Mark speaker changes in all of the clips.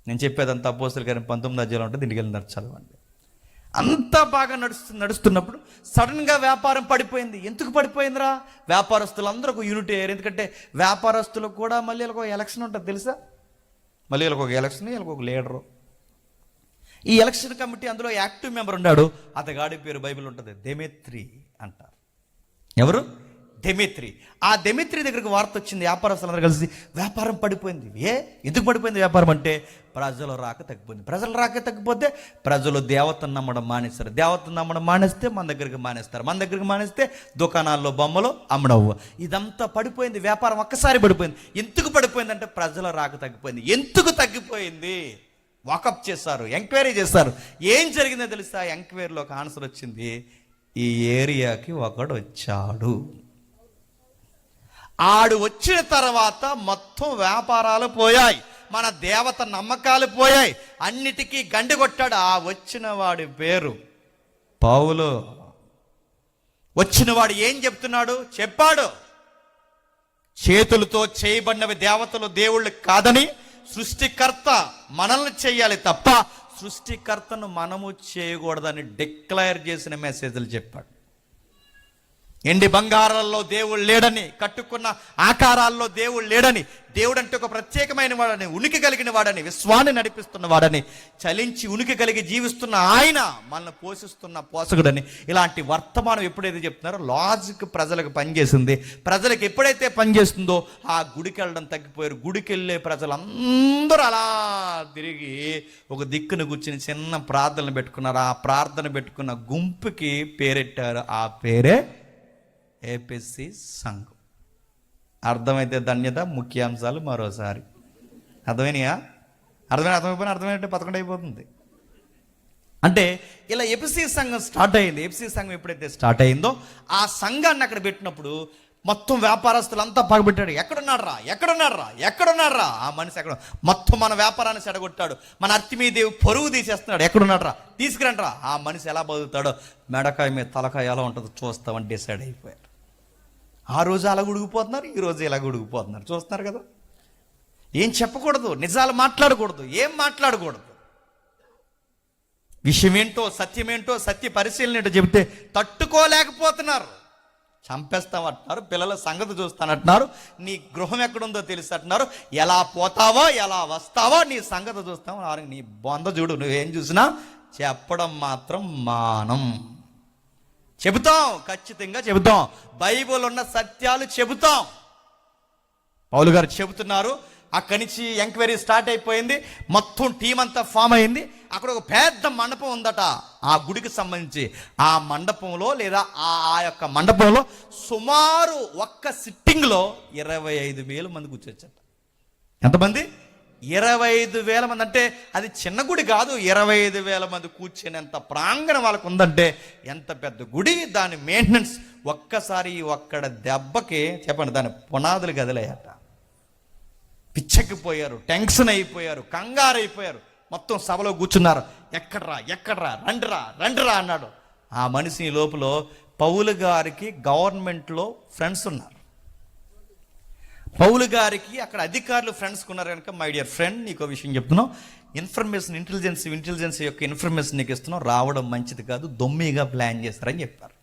Speaker 1: నేను చెప్పేదంతా అపోస్తలుల కార్యం 19వ అధ్యాయంలో ఉంటుంది, ఇంటికి వెళ్ళి చదవండి. అంతా బాగా నడుస్తున్నప్పుడు సడన్గా వ్యాపారం పడిపోయింది. ఎందుకు పడిపోయిందిరా? వ్యాపారస్తులు అందరూ ఒక యూనిట్ అయ్యారు. ఎందుకంటే వ్యాపారస్తులకు కూడా మళ్ళీ ఒక ఎలక్షన్ ఉంటుంది తెలుసా? మళ్ళీ వీళ్ళకి ఒక ఎలక్షన్, వీళ్ళకి ఒక లీడరు. ఈ ఎలక్షన్ కమిటీ అందులో యాక్టివ్ మెంబర్ ఉన్నాడు. అతగాడి పేరు బైబిల్ ఉంటుంది, దెమేత్రి అంటారు. ఎవరు? దెమేత్రి. ఆ దెమేత్రి దగ్గరికి వార్త వచ్చింది, వ్యాపారస్తులందరూ కలిసి వ్యాపారం పడిపోయింది. ఎందుకు పడిపోయింది వ్యాపారం అంటే? ప్రజలు రాక తగ్గిపోయింది. ప్రజలు రాక తగ్గిపోతే ప్రజలు దేవతను నమ్మడం మానేస్తారు. దేవతను నమ్మడం మానేస్తే మన దగ్గరికి మానేస్తారు. మన దగ్గరికి మానేస్తే దుకాణాల్లో బొమ్మలు అమ్మడవు. ఇదంతా పడిపోయింది, వ్యాపారం ఒక్కసారి పడిపోయింది. ఎందుకు పడిపోయింది అంటే ప్రజల రాక తగ్గిపోయింది. ఎందుకు తగ్గిపోయింది? వాకప్ చేశారు, ఎంక్వైరీ చేశారు. ఏం జరిగిందో తెలుసా? ఎంక్వైరీలో ఒక ఆన్సర్ వచ్చింది, ఈ ఏరియాకి ఒకడు వచ్చాడు. ఆడు వచ్చిన తర్వాత మొత్తం వ్యాపారాలు పోయాయి, మన దేవత నమ్మకాలు పోయాయి, అన్నిటికీ గండి కొట్టాడు. ఆ వచ్చిన వాడి పేరు పౌలు. వచ్చిన వాడు ఏం చెప్తున్నాడు? చెప్పాడు, చేతులతో చేయబడినవి దేవతలు దేవుళ్ళు కాదని, సృష్టికర్త మనల్ని చేయాలి తప్ప సృష్టికర్తను మనము చేయకూడదని డిక్లేర్ చేసిన మెసేజ్లు చెప్పాడు. ఎండి బంగారాల్లో దేవుడు లేడని, కట్టుకున్న ఆకారాల్లో దేవుడు లేడని, దేవుడు అంటే ఒక ప్రత్యేకమైన వాడని, ఉనికి కలిగిన వాడని, విశ్వాన్ని నడిపిస్తున్న వాడని, చలించి ఉనికి కలిగి జీవిస్తున్న ఆయన మనల్ని పోషిస్తున్న పోషకుడని, ఇలాంటి వర్తమానం ఎప్పుడైతే చెప్తున్నారో లాజిక్ ప్రజలకు పనిచేసింది. ప్రజలకు ఎప్పుడైతే పనిచేస్తుందో ఆ గుడికి వెళ్ళడం తగ్గిపోయారు. గుడికి వెళ్ళే ప్రజలందరూ అలా తిరిగి ఒక దిక్కును కూర్చుని చిన్న ప్రార్థనలు పెట్టుకున్నారు. ఆ ప్రార్థన పెట్టుకున్న గుంపుకి పేరెట్టారు. ఆ పేరే ఏపీసీ సంఘం. అర్థమైతే ధన్యత. ముఖ్యాంశాలు మరోసారి అర్థమైనయా? అర్థమైపోయినా అర్థమైనట్టే 11 అయిపోతుంది. అంటే ఇలా ఏపీసీ సంఘం స్టార్ట్ అయింది. ఏపీసీ సంఘం ఎప్పుడైతే స్టార్ట్ అయిందో ఆ సంఘాన్ని అక్కడ పెట్టినప్పుడు మొత్తం వ్యాపారస్తులంతా పగబెట్టాడు. ఎక్కడున్నారా ఆ మనిషి ఎక్కడ? మొత్తం మన వ్యాపారాన్ని చెడగొట్టాడు. మన అర్తిమీదేవి పరువు తీసేస్తున్నాడు. ఎక్కడున్నారా? తీసుకురంట్రా. ఆ మనిషి ఎలా బతుకుతాడో, మెడకాయ మీద తలకాయ ఎలా ఉంటుందో చూస్తామని డిసైడ్ అయిపోయారు. ఆ రోజు అలా ఉడిగిపోతున్నారు, ఈ రోజు ఇలా ఉడిగిపోతున్నారు. చూస్తున్నారు కదా. ఏం చెప్పకూడదు, నిజాలు మాట్లాడకూడదు, ఏం మాట్లాడకూడదు. విషయం ఏంటో, సత్యమేంటో, సత్య పరిశీలన ఏంటో చెబితే తట్టుకోలేకపోతున్నారు. చంపేస్తామంటున్నారు, పిల్లల సంగతి చూస్తానంటున్నారు, నీ గృహం ఎక్కడుందో తెలుసు అంటున్నారు, ఎలా పోతావో ఎలా వస్తావో నీ సంగతి చూస్తావో. నీ బొంద చూడు, నువ్వేం చూసినా చెప్పడం మాత్రం మానం. చెబుతాం, ఖచ్చితంగా చెబుతాం. బైబిల్ ఉన్న సత్యాలు చెబుతాం. పౌలు గారు చెబుతున్నారు. అక్కడి నుంచి ఎంక్వైరీ స్టార్ట్ అయిపోయింది. మొత్తం టీం అంతా ఫామ్ అయింది. అక్కడ ఒక పెద్ద మండపం ఉందట ఆ గుడికి సంబంధించి. ఆ మండపంలో లేదా ఆ యొక్క మండపంలో సుమారు ఒక్క సిట్టింగ్లో 25,000 మంది కూర్చోవచ్చట. ఎంతమంది? 25,000 మంది. అంటే అది చిన్న గుడి కాదు. 25,000 మంది కూర్చునేంత ప్రాంగణం వాళ్ళకు ఉందంటే ఎంత పెద్ద గుడి. దాని మెయింటెనెన్స్ ఒక్కసారి ఒక్కడ దెబ్బకి చెప్పండి దాని పునాదులు గదిలేయట. పిచ్చెక్కిపోయారు, టెన్షన్ అయిపోయారు, కంగారు అయిపోయారు. మొత్తం సభలో కూర్చున్నారు. ఎక్కడ్రా రండిరా అన్నాడు. ఆ మనిషి లోపల పౌలు గారికి గవర్నమెంట్లో ఫ్రెండ్స్ ఉన్నారు. పౌలు గారికి అక్కడ అధికారులు ఫ్రెండ్స్ ఉన్నారు కనుక, మై డియర్ ఫ్రెండ్, నీకు విషయం చెప్తున్నావు, ఇంటెలిజెన్స్ యొక్క ఇన్ఫర్మేషన్ నీకు ఇస్తున్నావు, రావడం మంచిది కాదు, దొమ్మిగా ప్లాన్ చేస్తారని చెప్పారు.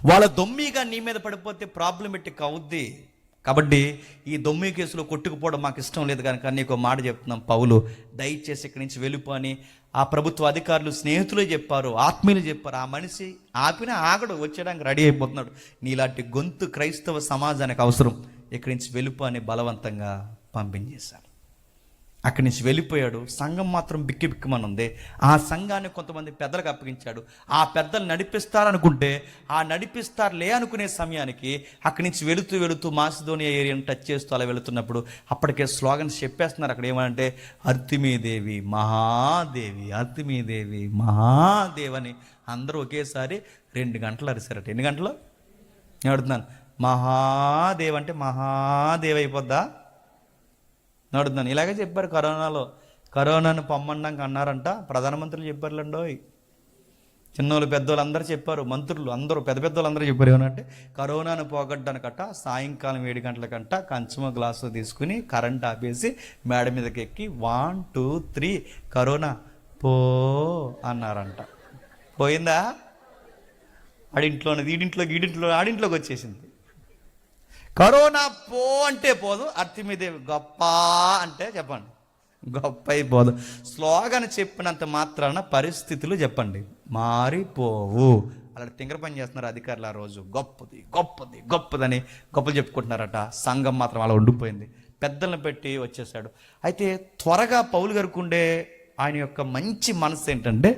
Speaker 1: వాళ్ళ దొమ్మిగా నీ మీద పడిపోతే ప్రాబ్లమెటిక్ అవుద్ది. కాబట్టి ఈ దొమ్మి కేసులో కొట్టుకుపోవడం మాకు ఇష్టం లేదు కనుక నీకు మాట చెప్తున్నాం పౌలు, దయచేసి ఇక్కడి నుంచి వెళ్ళిపోని ఆ ప్రభుత్వ అధికారులు స్నేహితులు చెప్పారు, ఆత్మీయులు చెప్పారు. ఆ మనిషి ఆగడు, వచ్చేయడానికి రెడీ అయిపోతున్నాడు. నీలాంటి గొంతు క్రైస్తవ సమాజానికి అవసరం, ఇక్కడి నుంచి వెళ్ళిపో అని బలవంతంగా పంపించేశారు. అక్కడి నుంచి వెళ్ళిపోయాడు. సంఘం మాత్రం బిక్కిమని ఉంది. ఆ సంఘాన్ని కొంతమంది పెద్దలకు అప్పగించాడు. ఆ పెద్దలు నడిపిస్తారనుకుంటే ఆ నడిపిస్తారులే అనుకునే సమయానికి అక్కడి నుంచి వెళుతూ మాసిదోనియా ఏరియాను టచ్ చేస్తూ అలా వెళుతున్నప్పుడు అప్పటికే స్లోగన్స్ చెప్పేస్తున్నారు. అక్కడ ఏమంటే అర్తిమీదేవి మహాదేవి, అర్తిమీదేవి మహాదేవి అని అందరూ ఒకేసారి 2 గంటలు అరిశారట. ఎన్ని గంటలు? నేను అడుగుతున్నాను. మహాదేవ్ అంటే మహాదేవ్ అయిపోద్దా? నడుతున్నాను. ఇలాగే చెప్పారు కరోనాను పొమ్మన్నాక అన్నారంట ప్రధానమంత్రులు చెప్పారులండోయ్. చిన్నోళ్ళు పెద్దోళ్ళు అందరూ చెప్పారు, మంత్రులు అందరూ పెద్ద పెద్దోళ్ళు అందరూ చెప్పారు ఏమనంటే, కరోనాను పోగొట్టడానికట సాయంకాలం 7 గంటలకంట కంచమ గ్లాసు తీసుకుని కరెంట్ ఆపేసి మేడ మీదకి ఎక్కి 1 2 3 కరోనా పో అన్నారంట. పోయిందా? ఆడింట్లోనే ఈడింట్లో ఆడింట్లోకి వచ్చేసింది. కరోనా పో అంటే పోదు, అర్తిమీదేవి గొప్ప అంటే చెప్పండి గొప్ప అయిపోదు. స్లోగన్ చెప్పినంత మాత్రాన పరిస్థితులు చెప్పండి మారిపోవు. అలా తింగర పని చేస్తున్నారు అధికారులు. ఆ రోజు గొప్పది గొప్పది గొప్పదని గొప్పలు చెప్పుకుంటున్నారట. సంఘం మాత్రం అలా ఉండిపోయింది. పెద్దలను పెట్టి వచ్చేసాడు. అయితే త్వరగా పౌలు గారికి ఉండే ఆయన యొక్క మంచి మనసు ఏంటంటే,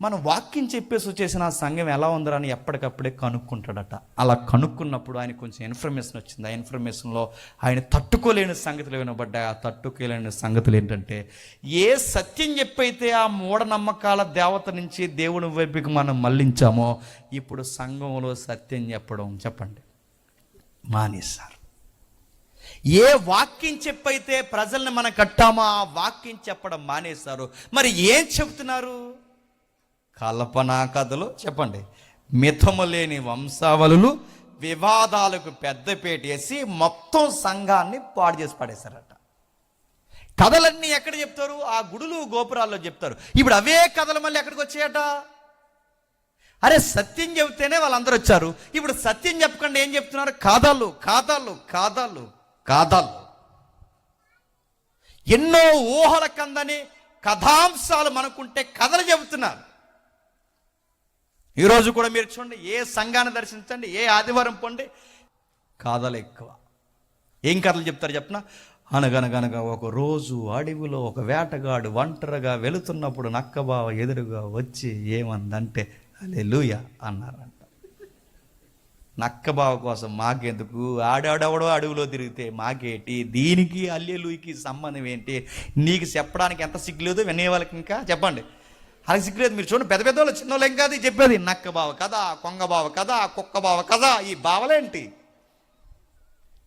Speaker 1: మనం వాక్యం చెప్పేసి వచ్చేసిన ఆ సంఘం ఎలా ఉందరా అని ఎప్పటికప్పుడే కనుక్కుంటాడట. అలా కనుక్కున్నప్పుడు ఆయన కొంచెం ఇన్ఫర్మేషన్ వచ్చింది. ఆ ఇన్ఫర్మేషన్లో ఆయన తట్టుకోలేని సంగతులు వినబడ్డాయి. ఆ తట్టుకోలేని సంగతులు ఏంటంటే, ఏ సత్యం చెప్పైతే ఆ మూఢనమ్మకాల దేవత నుంచి దేవుని వైపుకి మనం మళ్ళించామో, ఇప్పుడు సంఘంలో సత్యం చెప్పండి మానేశారు. ఏ వాక్యం చెప్పైతే ప్రజల్ని మనం కట్టామో ఆ వాక్యం చెప్పడం మానేశారు. మరి ఏం చెబుతున్నారు? కల్పనా కథలు చెప్పండి, మితము లేని వంశావళులు, వివాదాలకు పెద్దపేట వేసి మొత్తం సంఘాన్ని పాడు చేసి పడేశారట. కథలన్నీ ఎక్కడ చెప్తారు? ఆ గుడులు గోపురాల్లో చెప్తారు. ఇప్పుడు అవే కథలు మళ్ళీ ఎక్కడికి వచ్చాయట? అరే సత్యం చెబితేనే వాళ్ళందరూ వచ్చారు. ఇప్పుడు సత్యం చెప్పకుండా ఏం చెప్తున్నారు? కథలు కథలు కథలు కథలు. ఎన్నో ఊహల కందని కథాంశాలు మనకుంటే కథలు చెబుతున్నారు. ఈరోజు కూడా మీరు చూడండి, ఏ సంఘాన్ని దర్శించండి, ఏ ఆదివారం పొండి, కథలు ఎక్కువ. ఏం కథలు చెప్తారు చెప్పనా? అనగనగనగా ఒక రోజు అడవిలో ఒక వేటగాడు ఒంటరిగా వెళుతున్నప్పుడు నక్కబావ ఎదురుగా వచ్చి ఏమందంటే హల్లెలూయా అన్నారంట. నక్కబావ కోసం మాకెందుకు, ఆడాడవడో అడవిలో తిరిగితే మాకేంటి, దీనికి హల్లెలూయాకి సంబంధం ఏంటి? నీకు చెప్పడానికి ఎంత సిగ్గులేదు వినే వాళ్ళకి, ఇంకా చెప్పండి అలాగే సిగ్గులేదు. మీరు చూడండి, పెద్ద పెద్దవాళ్ళు చిన్నోళ్ళు ఏం కాదు చెప్పేది. నక్క బావ కదా, కొంగ బావ కదా, కుక్క బావ కదా, ఈ బావలేంటి?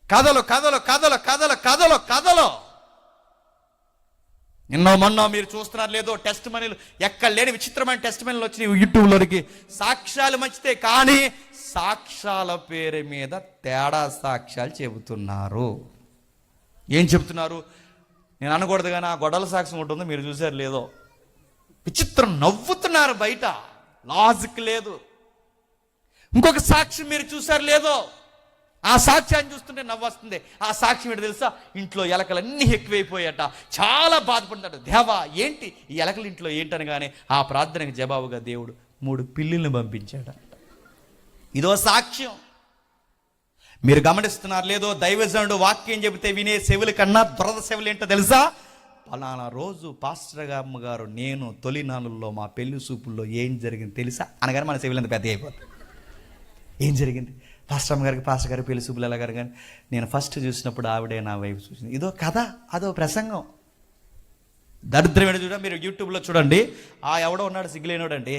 Speaker 1: కథలు కథలు కథలు కథలు కథలు కథలు. నిన్నో మొన్న మీరు చూస్తున్నారు లేదో, టెస్ట్ మనీలు ఎక్కడ లేని విచిత్రమైన టెస్ట్ మనీలు వచ్చినాయి యూట్యూబ్లోనికి. సాక్ష్యాలు మంచితే కానీ సాక్ష్యాల పేరు మీద తేడా సాక్ష్యాలు చెబుతున్నారు. ఏం చెబుతున్నారు నేను అనకూడదు కానీ, ఆ గొడవల సాక్ష్యం ఉంటుందో మీరు చూసారు లేదో, విచిత్రం నవ్వుతున్నారు బయట, లాజిక్ లేదు. ఇంకొక సాక్ష్యం మీరు చూసారు లేదో, ఆ సాక్ష్యాన్ని చూస్తుంటే నవ్వు వస్తుంది. ఆ సాక్ష్యం ఏంటి తెలుసా? ఇంట్లో ఎలకలన్నీ ఎక్కువైపోయాట, చాలా బాధపడ్డాడు. దేవా ఏంటి ఈ ఎలకలు ఇంట్లో ఏంటనగానే ఆ ప్రార్థనకు జవాబుగా దేవుడు 3 పిల్లుల్ని పంపించాడు. ఇదో సాక్ష్యం. మీరు గమనిస్తున్నారు లేదో, దైవజనుడు వాక్యం చెబితే వినే చెవుల కన్నా దురద చెవులు ఏంటో తెలుసా? పలానా రోజు పాస్టర్ గారు నేను తొలి నాలుల్లో మా పెళ్లి సూపుల్లో ఏం జరిగింది తెలుసా అనగానే మన చెవులు ఎంత పెద్ద అయిపోతుంది. ఏం జరిగింది? పాస్టర్ గారి పెళ్లి సూపులు ఎలాగారు కానీ నేను ఫస్ట్ చూసినప్పుడు ఆవిడే నా వైపు చూసింది. ఇదో కథ, అదో ప్రసంగం. దరిద్రమైన చూడ, మీరు యూట్యూబ్లో చూడండి. ఆ ఎవడో ఉన్నాడు సిగ్గులేనోడండి,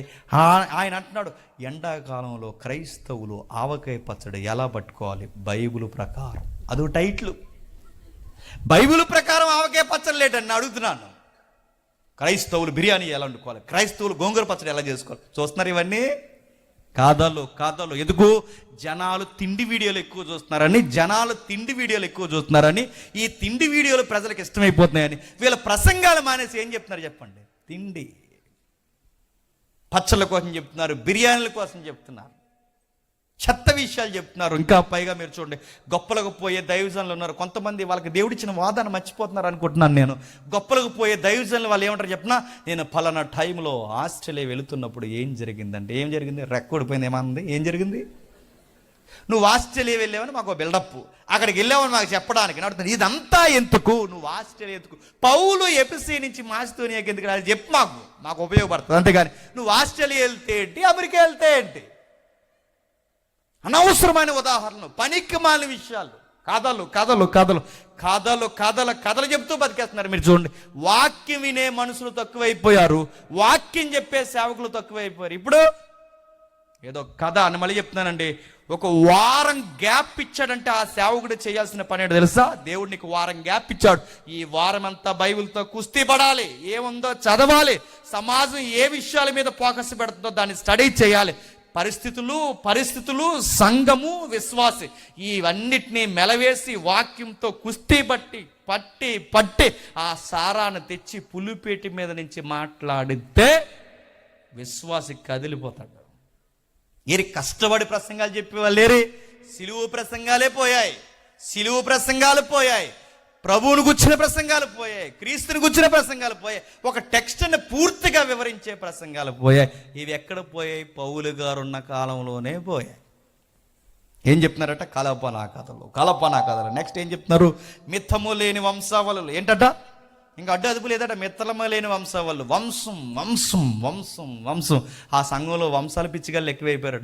Speaker 1: ఆయన అంటున్నాడు, ఎండాకాలంలో క్రైస్తవులు ఆవకాయ పచ్చడి ఎలా పట్టుకోవాలి బైబిల్ ప్రకారం. అదో టైట్లు. బైబిల్ ప్రకారం ఆవకాయ పచ్చడి లేటని అడుగుతున్నాను. క్రైస్తవులు బిర్యానీ ఎలా వండుకోవాలి, క్రైస్తవులు గోంగూర పచ్చడి ఎలా చేసుకోవాలి చూస్తున్నారు. ఇవన్నీ కథలు కథలు. ఎందుకు? జనాలు తిండి వీడియోలు ఎక్కువ చూస్తున్నారని, ఈ తిండి వీడియోలు ప్రజలకు ఇష్టమైపోతున్నాయని వీళ్ళ ప్రసంగాలు మానేసి ఏం చెప్తున్నారు చెప్పండి? తిండి పచ్చళ్ళ కోసం చెప్తున్నారు, బిర్యానీల కోసం చెప్తున్నారు, చెత్త విషయాలు చెప్తున్నారు. ఇంకా పైగా మీరు చూడండి, గొప్పలకు పోయే దైవజనులు ఉన్నారు కొంతమంది, వాళ్ళకి దేవుడిచ్చిన వాదాన్ని మర్చిపోతున్నారు అనుకుంటున్నాను నేను. గొప్పలకు పోయే దైవజనులు వాళ్ళు ఏమంటారు చెప్పినా, నేను ఫలానా టైంలో ఆస్ట్రేలియా వెళుతున్నప్పుడు ఏం జరిగిందంటే, ఏం జరిగింది? రెక్కడిపోయింది. ఏమంది? ఏం జరిగింది? నువ్వు ఆస్ట్రేలియా వెళ్ళావని మాకు బిల్డప్, అక్కడికి వెళ్ళావని మాకు చెప్పడానికి నడుతుంది. ఇదంతా ఎందుకు? నువ్వు ఆస్ట్రేలియా ఎందుకు? పౌలు ఎపిసి నుంచి మాసిదోనియాకి ఎందుకు రాదు చెప్పు, మాకు ఉపయోగపడుతుంది. అంతేగాని నువ్వు ఆస్ట్రేలియా వెళ్తే ఏంటి, అమెరికా వెళ్తే ఏంటి? అనవసరమైన ఉదాహరణలు, పనికిమాలిన విషయాలు, కథలు కథలు కథలు కథలు కథలు కథలు చెప్తూ బతికేస్తున్నారు. మీరు చూడండి, వాక్యం వినే మనుషులు తక్కువైపోయారు, వాక్యం చెప్పే సేవకులు తక్కువైపోయారు. ఇప్పుడు ఏదో కథ అని మళ్ళీ చెప్తున్నానండి. ఒక వారం గ్యాప్ ఇచ్చాడంటే ఆ సేవకుడు చేయాల్సిన పని ఏంటో తెలుసా? దేవుడు నీకు వారం గ్యాప్ ఇచ్చాడు. ఈ వారం అంతా బైబిల్తో కుస్తీ పడాలి, ఏముందో చదవాలి, సమాజం ఏ విషయాల మీద ఫోకస్ పెడుతుందో దాన్ని స్టడీ చేయాలి. పరిస్థితులు సంఘము, విశ్వాసి, ఇవన్నిటినీ మెలవేసి వాక్యంతో కుస్తీ పట్టి ఆ సారాన్ని తెచ్చి పులిపేటి మీద నుంచి మాట్లాడితే విశ్వాసి కదిలిపోతాడు. ఏరి కష్టపడి ప్రసంగాలు చెప్పేవాళ్ళు లేరి, సిలువు ప్రసంగాలు పోయాయి, ప్రభువును గుచ్చిన ప్రసంగాలు పోయాయి, క్రీస్తుని గుచ్చిన ప్రసంగాలు పోయాయి, ఒక టెక్స్ట్ని పూర్తిగా వివరించే ప్రసంగాలు పోయాయి. ఇవి ఎక్కడ పోయాయి? పౌలు గారు ఉన్న కాలంలోనే పోయాయి. ఏం చెప్తున్నారట? కలపనా కథలు. నెక్స్ట్ ఏం చెప్తున్నారు? మిత్తము లేని వంశావళులు. ఏంటట? ఇంకా అడ్డు అదుపు లేదట. మిత్తము లేని వంశావళులు. వంశం. ఆ సంఘంలో వంశాలు పిచ్చిగా ఎక్కువైపోయారు.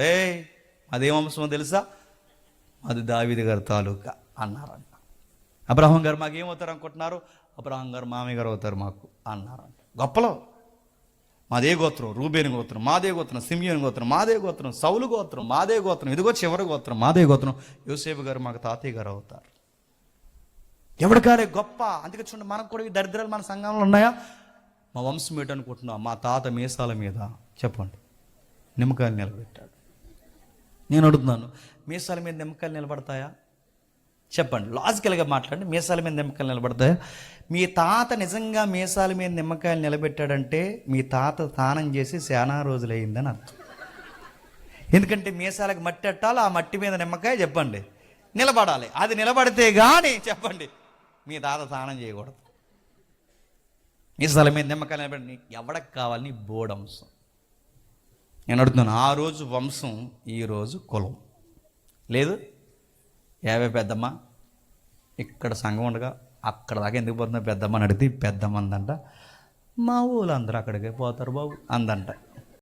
Speaker 1: అదే వంశమో తెలుసా? అది దావీదు గారి తాలూకా అన్నారంట. అబ్రహాం గారు మాకు ఏమవుతారు అనుకుంటున్నారు? అబ్రహాం గారు మామయ్య గారు అవుతారు మాకు అన్నారంట. గొప్పలో మాదే గోత్రం, రూబేను గోత్రం మాదే గోత్రం, సిమియోను గోత్రం మాదే గోత్రం, సౌలు గోత్రం మాదే గోత్రం, ఇదిగో చివరి గోత్రం మాదే గోత్రం, యోసేపు గారు మాకు తాతయ్య గారు అవుతారు. ఎవరికాడే గొప్ప. అందుకే చూడండి, మనకు కూడా ఈ దరిద్రాలు మన సంఘంలో ఉన్నాయా? మా వంశం ఏంటనుకుంటున్నా? మా తాత మీసాల మీద చెప్పండి నిమ్మకాయలు నిలబెట్టాడు. నేను అడుగుతున్నాను, మీసాల మీద నిమ్మకాయలు నిలబడతాయా? చెప్పండి, లాజికల్గా మాట్లాడండి. మీసాల మీద నిమ్మకాయలు నిలబడతాయా? మీ తాత నిజంగా మీసాల మీద నిమ్మకాయలు నిలబెట్టాడంటే మీ తాత స్నానం చేసి చాలా రోజులయ్యిందని అర్థం. ఎందుకంటే మీసాలకు మట్టి అట్టాలి, ఆ మట్టి మీద నిమ్మకాయ చెప్పండి నిలబడాలి. అది నిలబడితే కానీ చెప్పండి మీ తాత స్నానం చేయకూడదు. మీసాల మీద నిమ్మకాయలు నిలబడి ఎవడకు కావాలి? నీ బోర్డంశం. నేను అడుగుతున్నాను, ఆ రోజు వంశం, ఈరోజు కులం లేదు. ఏవే పెద్దమ్మ ఇక్కడ సంఘం ఉండగా అక్కడ దాకా ఎందుకు పోతున్నా పెద్దమ్మ అని అడిగితే పెద్దమ్మ అందంట, మా ఊళ్ళందరూ అక్కడికే పోతారు బాబు అందంట.